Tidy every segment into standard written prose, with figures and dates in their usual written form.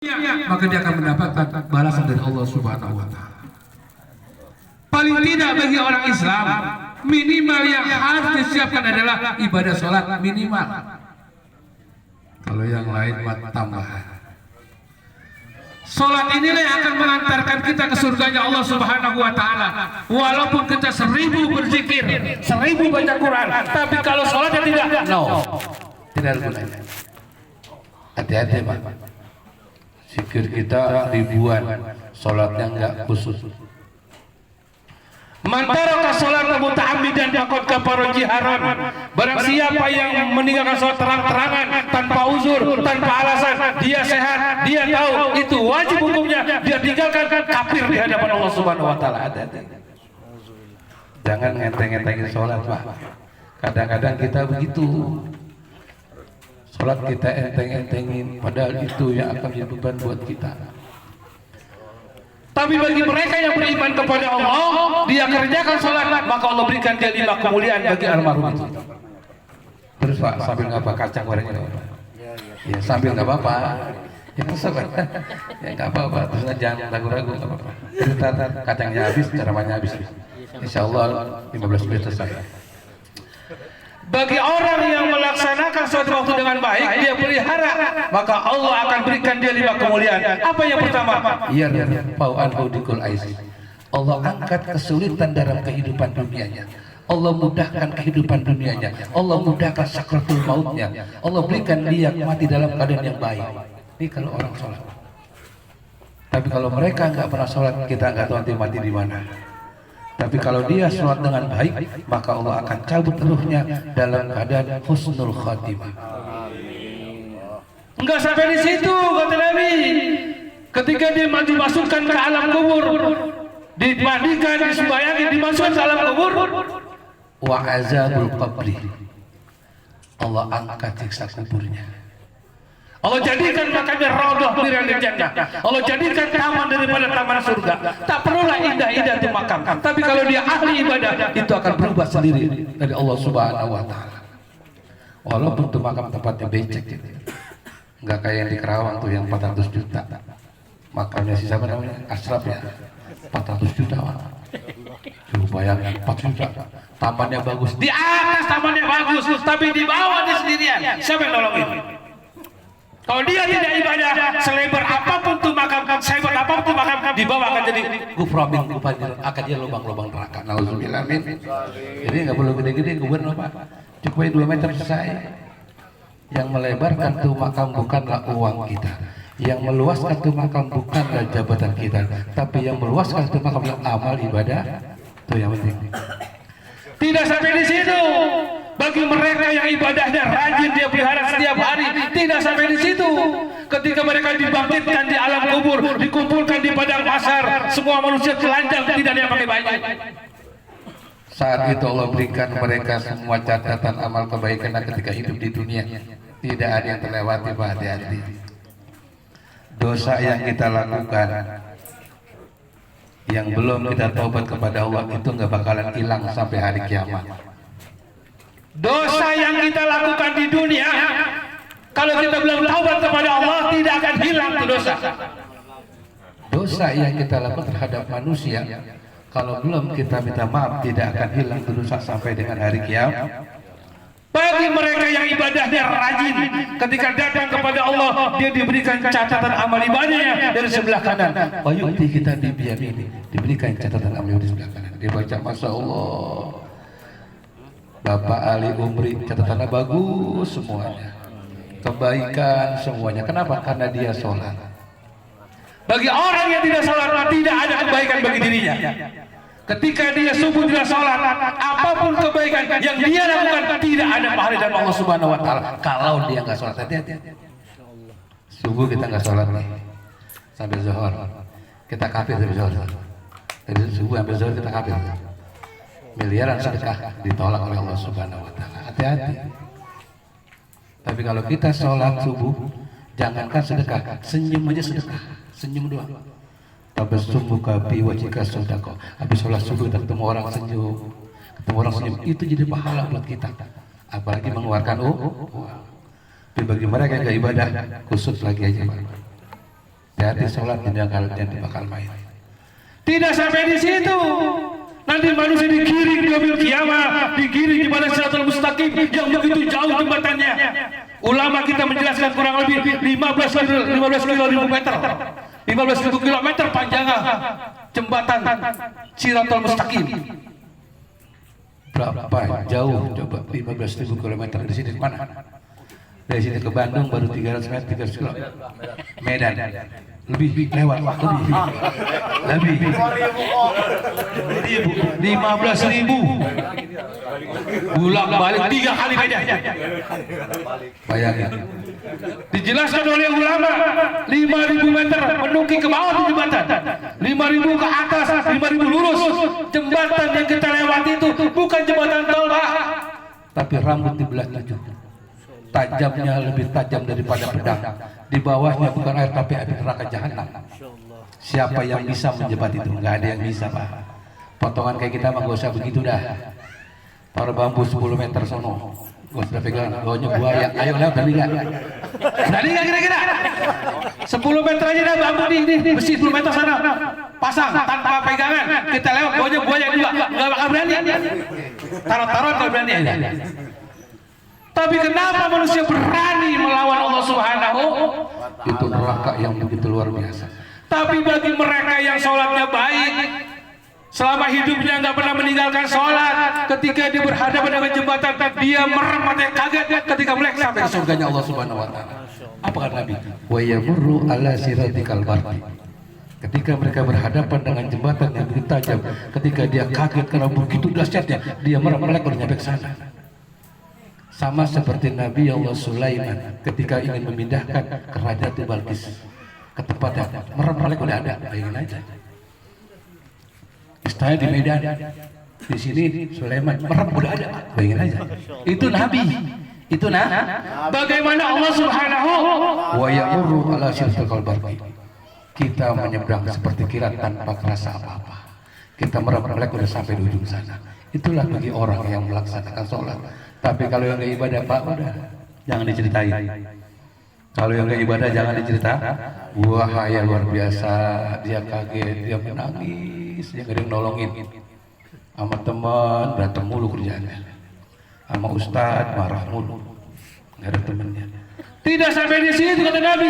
maka dia akan mendapatkan balasan dari Allah Subhanahu wa Ta'ala. Paling tidak bagi orang Islam, minimal yang harus disiapkan adalah ibadah sholat minimal. Kalau yang lain tambahan. Sholat inilah yang akan mengantarkan kita ke surganya Allah Subhanahu wa Ta'ala. Walaupun kita 1000 berzikir, 1000 baca Quran, tapi kalau sholatnya tidak, tidak ada gunanya. Hati-hati Pak. Zikir kita ribuan, sholatnya enggak khusus. Man taraka sholata muta'ammidan faqad kafara jiharan. Barang siapa yang meninggalkan sholat terang-terangan tanpa uzur, tanpa alasan, dia sehat, dia tahu itu wajib hukumnya, dia tinggalkan, kafir di hadapan Allah Subhanahu wa Ta'ala. Jangan ngenteng-ngentengin sholat Pak. Kadang-kadang kita begitu. Sholat kita enteng-entengin, padahal itu yang akan menjadi beban buat kita. Tapi bagi mereka yang beriman kepada Allah, dia kerjakan sholat, maka Allah berikan dia 5 kemuliaan bagi almarhum itu. Terus Pak, sambil ngapa kacang gorengnya? Ya sambil nggak apa-apa. Ya sabar. Ya nggak apa-apa. Terus jangan ragu-ragu, nggak apa-apa. Cerita kacangnya habis, ceramahnya habis. Insya Allah 15 menit selesai. Bagi orang yang melaksanakan suatu waktu dengan baik, dia pelihara, maka Allah akan berikan dia 5 kemuliaan. Apa yang pertama? Allah angkat kesulitan dalam kehidupan dunianya. Allah mudahkan kehidupan dunianya. Allah mudahkan sakratul mautnya. Allah berikan dia mati dalam keadaan yang baik. Ini kalau orang sholat. Tapi kalau mereka nggak pernah sholat, kita nggak tahu nanti mati di mana. Tapi kalau dia sholat dengan baik, maka Allah akan cabut ruhnya dalam keadaan husnul khatimah. Enggak sampai di situ kata Nabi. Ketika dia dimasukkan ke alam kubur, dimandikan, disembayangi, dimasukkan ke alam kubur, wa azabul qabri. Allah angkat siksa kuburnya. Allah jadikan makanya raudhah min jannah. Allah jadikan taman daripada taman surga. Tak perlulah indah-indah itu makam. Tapi kalau dia ahli ibadah, itu akan berubah sendiri dari Allah Subhanahu wa Ta'ala. Walaupun itu makam tempatnya becek gitu. Enggak kayak yang di Kerawang tuh yang 400 juta. Makamnya si siapa namanya? Ashraf ya. 400 juta. Coba bayangin 4 juta. Tamannya bagus. Di atas tamannya bagus, tapi di bawah dia sendirian. Siapa yang nolongin? Kalau dia tidak ibadah, selebar apapun tuh makam, sehebat apapun tuh makam, di bawah akan jadi guframin, akan jadi lubang-lubang neraka. Nauzubillah min. Jadi nggak perlu gede-gede kubur Pak. Cukup 2 meter selesai. Yang melebarkan tuh makam bukanlah uang kita. Yang meluaskan tuh makam bukanlah jabatan kita, tapi yang meluaskan tuh makam adalah amal ibadah. Itu yang penting. Tidak sampai di situ. Bagi mereka yang ibadahnya rajin, dia pelihara setiap hari, tidak sampai di situ. Ketika mereka dibangkitkan di alam kubur, dikumpulkan di padang mahsyar, semua manusia telanjang, tidak ada yang pakai baju. Saat itu Allah berikan mereka semua catatan amal kebaikan ketika hidup di dunia. Tidak ada yang terlewati, Pak, hati-hati. Dosa yang kita lakukan, yang belum kita taubat kepada Allah, itu nggak bakalan hilang sampai hari kiamat. Dosa yang kita lakukan di dunia, kalau kita belum taubat kepada Allah, tidak akan hilang itu dosa. Dosa yang kita lakukan terhadap manusia, kalau belum kita minta maaf, tidak akan hilang itu dosa sampai dengan hari kiamat. Bagi mereka yang ibadahnya rajin, ketika datang kepada Allah, dia diberikan catatan amal ibadahnya dari sebelah kanan. Wayuti kita ini diberikan catatan amal di sebelah kanan. Dia baca, Masya Allah, Bapak Ali Umri, catatannya bagus semuanya, kebaikan semuanya. Kenapa? Karena dia sholat. Bagi orang yang tidak sholat, tidak ada kebaikan bagi dirinya. Ketika dia subuh tidak sholat, apapun kebaikan yang dia lakukan tidak ada pahala dari Allah Subhanahu wa Ta'ala. Kalau dia nggak sholat, hati-hati. Subuh kita nggak sholat nih, sampai zuhur kita kafir sampai zuhur. Dari subuh sampai zuhur kita kafir. Miliaran sedekah ditolak oleh Allah Subhanahu wa Ta'ala. Hati-hati. Tapi kalau kita sholat subuh, jangankan sedekah, senyum aja sedekah, senyum doang. Tabassum muka bi wajhika sedekah. Habis sholat subuh kita ketemu orang senyum, itu jadi pahala buat kita. Apalagi mengeluarkan uang. Tapi bagi mereka yang gak ibadah, kusut lagi aja. hati-hati sholat jangan bakal main. Tidak sampai di situ. Nanti manusia digiring di yaumil qiyamah, digiring di pada siratal mustaqim yang begitu jauh jembatannya. Ulama kita menjelaskan kurang lebih 15.000 meter. 15.000 kilometer panjangnya jembatan siratal mustaqim. Berapa jauh coba 15.000 kilometer dari sini ke mana? Dari sini ke Bandung baru 300 meter, 300 km. Medan lebih lewat, lebih 15.000 bolak balik 3 kali Medan. Bayangin. Dijelaskan oleh ulama 5.000 meter menukik ke bawah di jembatan, 5.000 ke atas, 5.000 lurus. Jembatan yang kita lewati itu bukan jembatan tol, Pak, tapi rambut dibelah 7. Tajamnya lebih tajam daripada pedang. Di bawahnya bukan air tapi api neraka jahanam. Siapa yang bisa menjebat itu? Nggak ada yang bisa, Pak. Potongan kayak kita mah gak usah begitu dah. Taruh bambu 10 meter sono, gak usah pegang. Bawahnya buaya. Ayo lewat, berani nggak? Berani nggak kira-kira? 10 meter aja dah bambu di besi 10 meter sana. Pasang tanpa pegangan. Kita lewat, bawahnya buaya juga. Nggak bakal berani. Taruh kalau berani aja. Tapi kenapa manusia berani melawan Allah Subhanahu? Itu neraka yang begitu luar biasa. Tapi bagi mereka yang sholatnya baik, selama hidupnya nggak pernah meninggalkan sholat, ketika dia berhadapan dengan jembatan, dia merem matanya kaget ketika melek sampai ke surganya Allah Subhanahu Wa Taala. Apa kata Nabi? Wa yamurru ala siratikal barqi. Ketika mereka berhadapan dengan jembatan yang begitu tajam, ketika dia kaget karena begitu dahsyatnya, dia merem melek udah nyampe ke sana. Sama seperti Nabi Allah Sulaiman ketika ingin memindahkan kerajaan Balqis ke tempat yang merem-merem udah ada, bayangin aja. Istana di Medan, di sini Sulaiman merem udah ada, bayangin aja. Itu Nabi, itu bagaimana Allah Subhanahu wa ya'muru ala syirkil barqi. Kita menyeberang seperti kilat tanpa terasa apa-apa. Kita merem-merem udah sampai di ujung sana. Itulah bagi orang yang melaksanakan sholat. Tapi kalau yang nggak ibadah, Pak, udah jangan diceritain. Kalau yang nggak ibadah jangan diceritakan. Wah, ya luar biasa, dia kaget, dia menangis, dia nggak ada yang nolongin. Sama teman berantem mulu kerjaannya, sama ustadz marah mulu, nggak ada temennya. Tidak sampai di situ kata Nabi,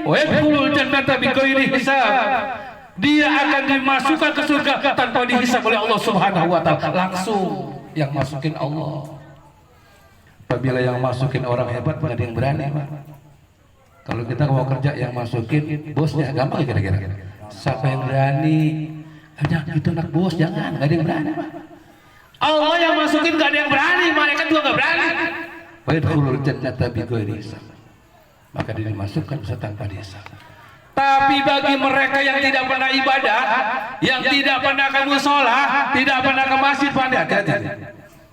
wa'idkhulul jannata bighairi hisab. Dia akan dimasukkan ke surga tanpa dihisab oleh Allah Subhanahu Wa Taala. Langsung yang masukin Allah. Apabila yang masukin orang hebat nggak ada yang berani, Pak. Kalau kita mau kerja yang masukin bosnya gampang kira-kira. Siapa yang berani? Jangan itu anak bos, jangan, nggak ada yang berani, Pak. Allah yang masukin nggak ada yang berani, malaikat juga nggak berani. Wa'idkhulul jannata bighairi hisab. Maka dia dimasukkan bisa tanpa dihisab. Tapi bagi mereka yang tidak pernah ibadah, yang tidak pernah ke mushola, tidak pernah ke masjid, hati-hati.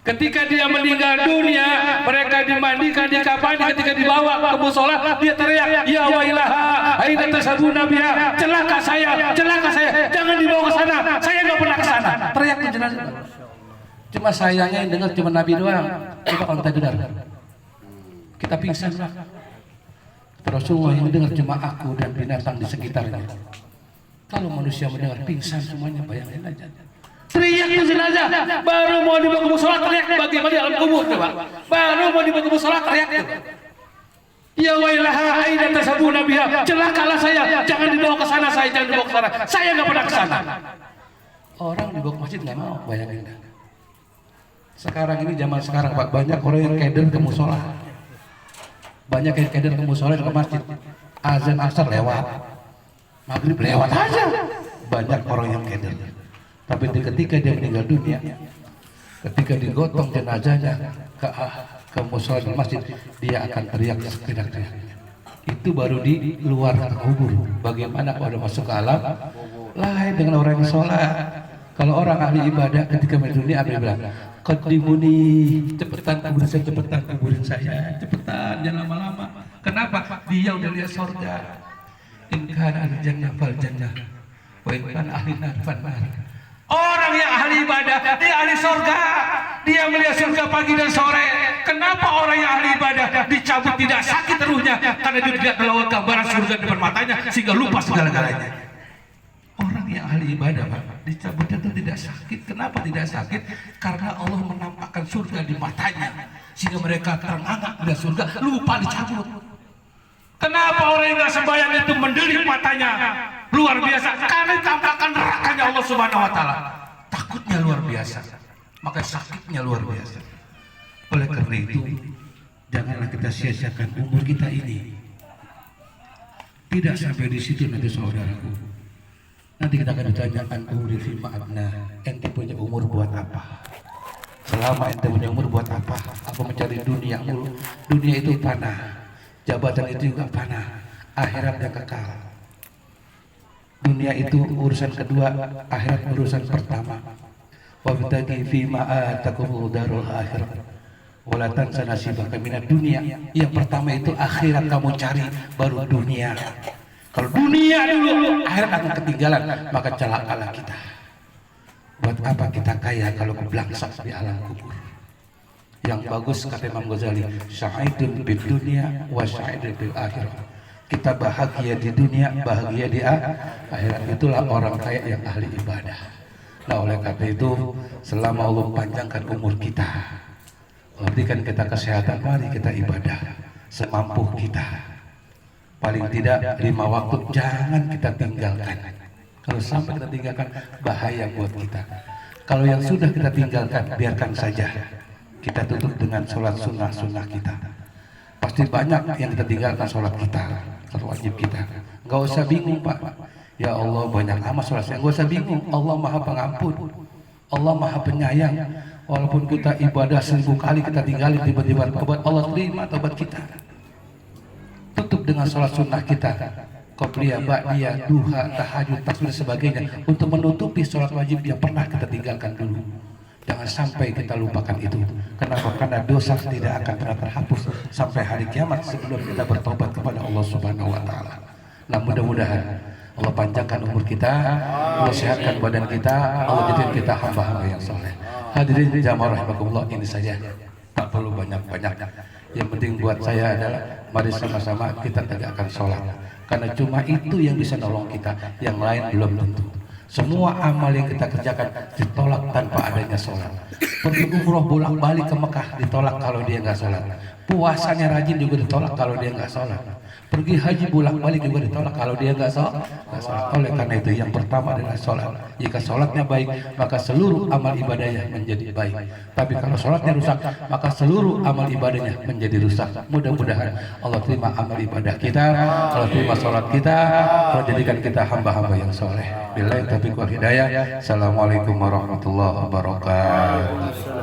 Ketika dia meninggal dunia, mereka dimandikan, dikafani, ketika dibawa ke mushola, dia teriak, ya wailaha, aina tasabuna biha, celaka saya, jangan dibawa ke sana, saya nggak pernah ke sana. Teriak ke jenazah. Cuma sayangnya yang dengar cuma Nabi doang. Coba kalau kita dengar, kita pingsan lah. Rasulullah yang dengar cuma aku dan binatang di sekitarnya. Kalau manusia mendengar pingsan semuanya, bayangin aja. Teriak ke jenazah, baru mau dibawa ke mushola teriak bagaimana di alam kubur, coba. Baru mau dibawa ke mushola teriak. Ya wailaha aina tasabuna biha, celakalah saya, jangan dibawa ke sana, jangan dibawa ke sana. Saya nggak pernah ke sana. Orang dibawa ke masjid nggak mau, bayangin. Sekarang ini zaman sekarang, Pak, banyak orang yang keder ke mushola. Banyak yang keder ke mushola dan ke masjid. Azan asar lewat, maghrib lewat aja. Banyak orang yang keder. Tapi ketika dia meninggal dunia, ketika digotong jenazahnya ke mushola dan masjid, dia akan teriak sekedak-kedaknya. Itu baru di luar kubur. Bagaimana kalau udah masuk ke alam lain dengan orang yang sholat? Kalau orang ahli ibadah ketika meninggal dunia, apa bilang? Qaddimuni, cepetan kuburin saya, cepetan, jangan lama-lama. Kenapa? Dia udah lihat surga. In kana al-jannah fal jannah, wa in kana ahli nar fal nar. Orang yang ahli ibadah, dia ahli surga. dia melihat surga pagi dan sore. Kenapa orang yang ahli ibadah dicabut tidak sakit ruhnya? Karena dia tidak melakukan gambaran surga di depan matanya sehingga lupa segala-galanya. Orang yang ahli ibadah, Pak, dicabutnya itu tidak sakit. Kenapa tidak sakit? Karena Allah menampakkan surga di matanya sehingga mereka terengah melihat surga, lupa dicabut. Kenapa orang yang nggak sembahyang itu mendelik matanya? Luar biasa, karena ditampakkan nerakanya Allah Subhanahu wa taala. Takutnya luar biasa, maka sakitnya luar biasa. Oleh karena itu, janganlah kita sia-siakan umur kita ini. Tidak sampai di situ nanti saudaraku. Nanti kita akan ditanyakan umur fi ma'abna, ente punya umur buat apa? Selama ente punya umur buat apa? Apa mencari dunia mulu? Dunia itu panah, jabatan itu juga panah, akhirat yang kekal. Dunia itu urusan kedua, akhirat urusan pertama. Wabtaghi fi ma atakumul darul akhirah wala tansa nasibaka minad dunya. Yang pertama itu akhirat kamu cari, baru dunia. Kalau dunia dulu, akhirat akan ketinggalan, maka celakalah kita. Buat apa kita kaya kalau kebelangsak di alam kubur? Yang bagus kata Imam Ghazali, sa'idun bid dunya wa sa'idun bil akhirah. Kita bahagia di dunia, bahagia di akhirat. Itulah orang kaya yang ahli ibadah. Nah, oleh karena itu, selama Allah panjangkan umur kita, berikan kita kesehatan, mari kita ibadah semampu kita. Paling tidak 5 waktu jangan kita tinggalkan. Kalau sampai kita tinggalkan, bahaya buat kita. Kalau yang sudah kita tinggalkan, biarkan saja. Kita tutup dengan sholat sunnah-sunnah kita. Pasti banyak yang kita tinggalkan sholat kita, sholat wajib kita. Gak usah bingung, Pak. Ya Allah, banyak amat sholat saya. Gak usah bingung, Allah maha pengampun, Allah maha penyayang. Walaupun kita ibadah 1000 kali kita tinggalin, tiba-tiba tobat, Allah terima tobat kita. Tutup dengan sholat sunnah kita, qobliyah, ba'diyah, duha, tahajud, tasbih dan sebagainya, untuk menutupi sholat wajib yang pernah kita tinggalkan dulu. Jangan sampai kita lupakan itu. Kenapa? Karena dosa tidak akan pernah terhapus sampai hari kiamat sebelum kita bertobat kepada Allah Subhanahu wa taala. Nah, mudah-mudahan Allah panjangkan umur kita, Allah sehatkan badan kita, Allah jadikan kita hamba-hamba yang soleh. Hadirin jamaah rahimakumullah, ini saja, tak perlu banyak-banyak. Yang penting buat saya adalah mari sama-sama kita tegakkan sholat, karena cuma itu yang bisa nolong kita, yang lain belum tentu. Semua amal yang kita kerjakan ditolak tanpa adanya sholat. Pergi umroh bolak-balik ke Mekah ditolak kalau dia nggak sholat. Puasanya rajin juga ditolak kalau dia nggak sholat. Pergi haji bolak-balik juga ditolak kalau dia nggak sholat. Oleh karena itu yang pertama adalah sholat. Jika sholatnya baik, maka seluruh amal ibadahnya menjadi baik. Tapi kalau sholatnya rusak, maka seluruh amal ibadahnya menjadi rusak. Mudah-mudahan Allah terima amal ibadah kita, Allah terima sholat kita, Allah jadikan kita hamba-hamba yang soleh. Billahi taufiq wal hidayah. Assalamualaikum warahmatullahi wabarakatuh.